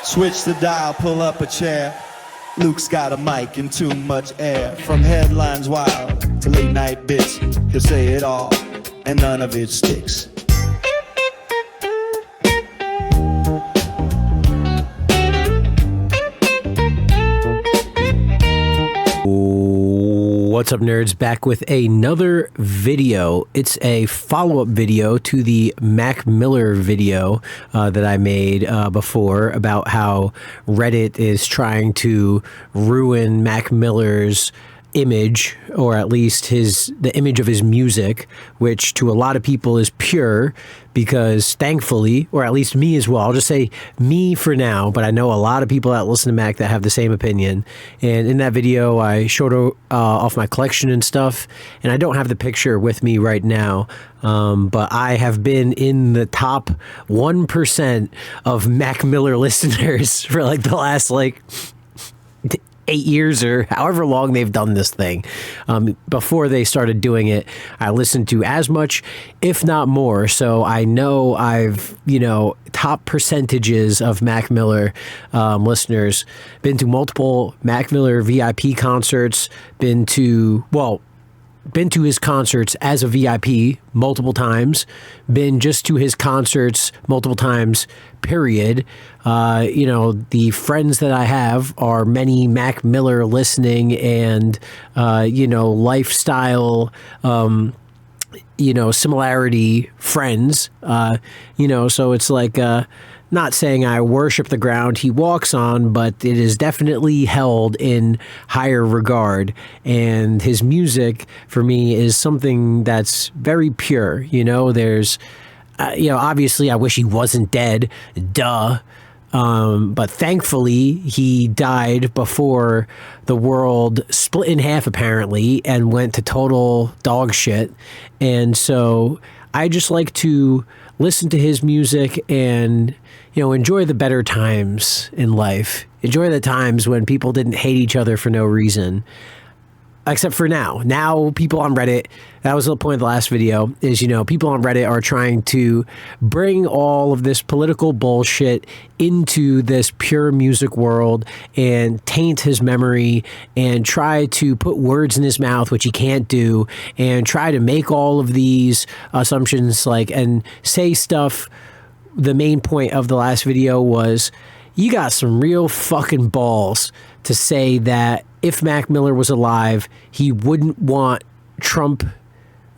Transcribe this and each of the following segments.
Switch the dial, pull up a chair. Luke's got a mic and too much air. From headlines wild to late night bits, he'll say it all and none of it sticks. What's up, nerds? Back with another video. It's a follow-up video to the Mac Miller video that I made before about how Reddit is trying to ruin Mac Miller's image, or at least the image of his music, which to a lot of people is pure, because thankfully, or at least me as well, I'll just say me for now, but I know a lot of people that listen to Mac that have the same opinion. And in that video, I showed off my collection and stuff, and I don't have the picture with me right now, but I have been in the top 1% of Mac Miller listeners for like the last 8 years or however long they've done this thing. Before they started doing it, I listened to as much, if not more. So I know I've, top percentages of Mac Miller listeners, been to multiple Mac Miller VIP concerts, been to his concerts as a VIP multiple times, been just to his concerts multiple times, period. The friends that I have are many Mac Miller listening and, lifestyle, similarity friends, so it's like, not saying I worship the ground he walks on, but it is definitely held in higher regard. And his music, for me, is something that's very pure. There's, obviously I wish he wasn't dead, duh. But thankfully, he died before the world split in half, apparently, and went to total dog shit. And so I just like to listen to his music and, enjoy the better times in life. Enjoy the times when people didn't hate each other for no reason. Except for now. Now, people on Reddit, that was the point of the last video, is, people on Reddit are trying to bring all of this political bullshit into this pure music world and taint his memory and try to put words in his mouth, which he can't do, and try to make all of these assumptions, and say stuff. The main point of the last video was, you got some real fucking balls to say that if Mac Miller was alive, he wouldn't want Trump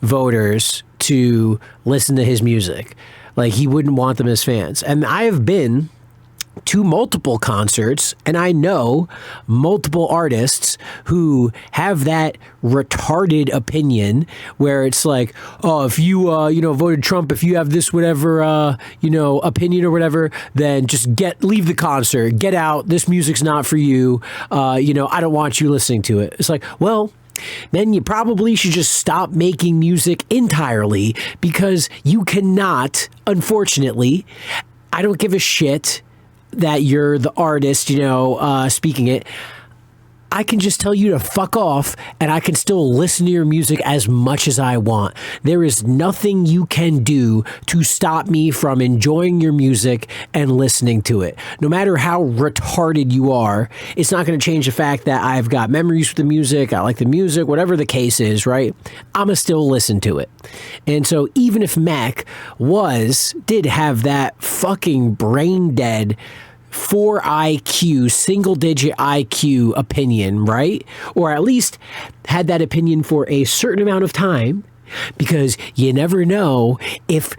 voters to listen to his music. He wouldn't want them as fans. And I have been to multiple concerts, and I know multiple artists who have that retarded opinion where it's like, oh, if you, voted Trump, if you have this whatever, opinion or whatever, then just leave the concert, get out. This music's not for you. I don't want you listening to it. It's like, well, then you probably should just stop making music entirely, because you cannot, unfortunately, I don't give a shit that you're the artist, speaking it. I can just tell you to fuck off, and I can still listen to your music as much as I want. There is nothing you can do to stop me from enjoying your music and listening to it. No matter how retarded you are, it's not going to change the fact that I've got memories with the music, I like the music, whatever the case is, right? I'm going to still listen to it. And so even if Mac did have that fucking brain dead 4 IQ, single digit IQ opinion, right? Or at least had that opinion for a certain amount of time, because you never know if,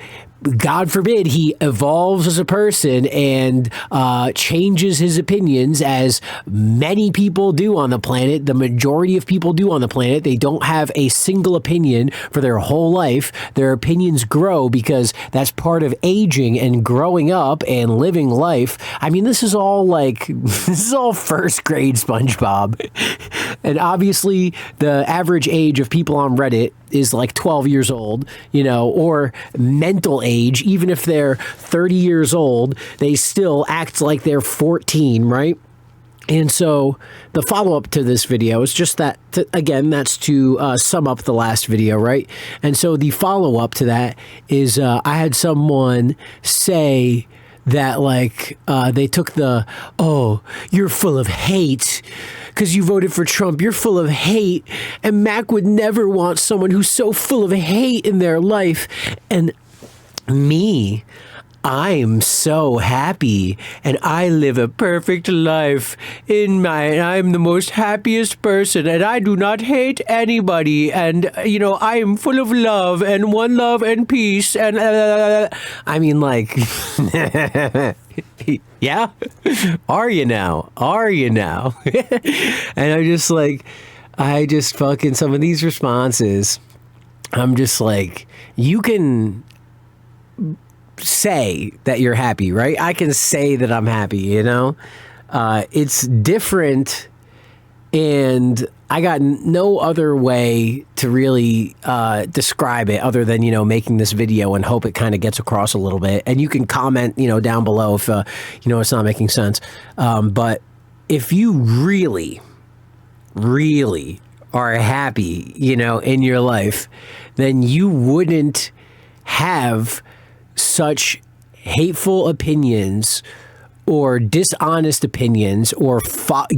God forbid, he evolves as a person and changes his opinions, as many people do on the planet. The majority of people do on the planet. They don't have a single opinion for their whole life. Their opinions grow because that's part of aging and growing up and living life. I mean, this is all first grade SpongeBob. And obviously, the average age of people on Reddit is 12 years old, or mental age. Even if they're 30 years old, they still act like they're 14, right? And so the follow-up to this video is just that, that's to sum up the last video, right? And so the follow-up to that is I had someone say that like they took the, oh, you're full of hate because you voted for Trump. You're full of hate. And Mac would never want someone who's so full of hate in their life. And me, I'm so happy and I live a perfect life I'm the most happiest person and I do not hate anybody and I am full of love and one love and peace and I mean like yeah, are you now and I just fucking some of these responses I'm just like, you can say that you're happy, right? I can say that I'm happy, it's different, and I got no other way to really describe it other than making this video and hope it kind of gets across a little bit. And you can comment down below if it's not making sense, but if you really are happy in your life, then you wouldn't have such hateful opinions or dishonest opinions or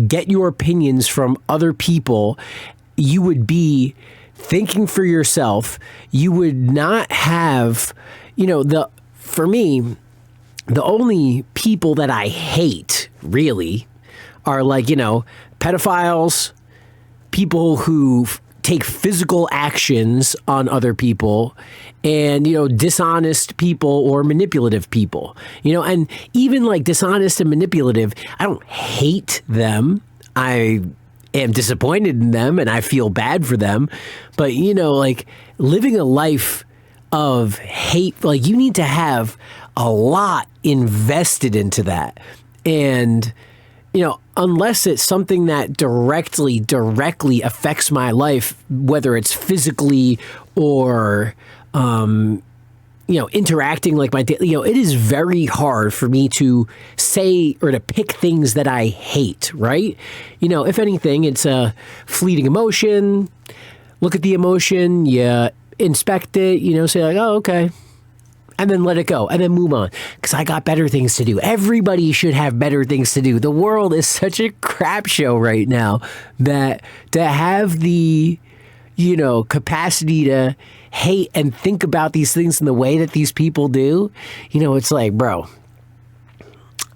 get your opinions from other people. You would be thinking for yourself. You would not have, for me, the only people that I hate really are like, pedophiles, people who take physical actions on other people, and dishonest people or manipulative people, and even like dishonest and manipulative, I don't hate them. I am disappointed in them and I feel bad for them, but like living a life of hate, like you need to have a lot invested into that. And unless it's something that directly affects my life, whether it's physically or, interacting like my, it is very hard for me to say or to pick things that I hate, right? If anything, it's a fleeting emotion. Look at the emotion, you inspect it, say like, oh, okay. And then let it go and then move on, because I got better things to do. Everybody should have better things to do. The world is such a crap show right now that to have the, capacity to hate and think about these things in the way that these people do, it's like, bro,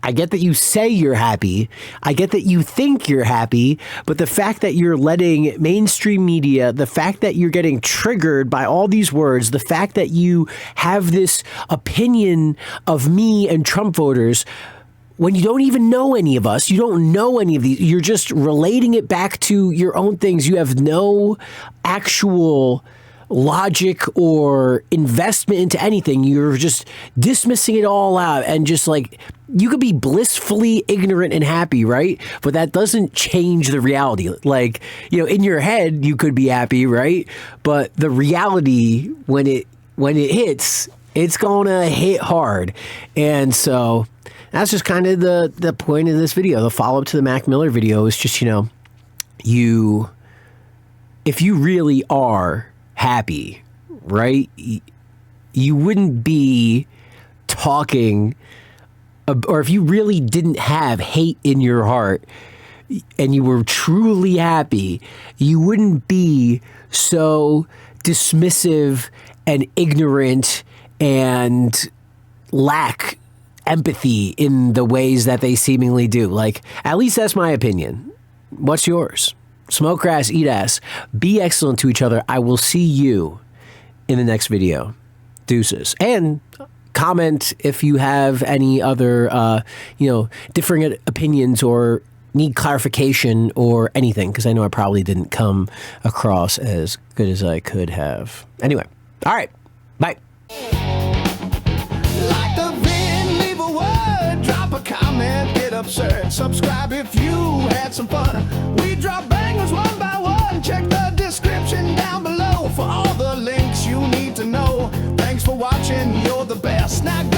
I get that you say you're happy. I get that you think you're happy, but the fact that you're letting mainstream media, the fact that you're getting triggered by all these words, the fact that you have this opinion of me and Trump voters when you don't even know any of us, you don't know any of these, you're just relating it back to your own things. You have no actual logic or investment into anything. You're just dismissing it all out and just like, you could be blissfully ignorant and happy, right? But that doesn't change the reality. Like, in your head, you could be happy, right? But the reality, when it hits, it's gonna hit hard. And so that's just kind of the point of this video. The follow-up to the Mac Miller video is just, if you really are happy, right, you wouldn't be talking, or if you really didn't have hate in your heart and you were truly happy, you wouldn't be so dismissive and ignorant and lack empathy in the ways that they seemingly do. Like, at least that's my opinion. What's yours? Smoke grass, eat ass. Be excellent to each other. I will see you in the next video. Deuces. And comment if you have any other, differing opinions or need clarification or anything, because I know I probably didn't come across as good as I could have. Anyway, all right. Bye. Absurd. Subscribe if you had some fun. We drop bangers one by one. Check the description down below for all the links you need to know. Thanks for watching. You're the best. Now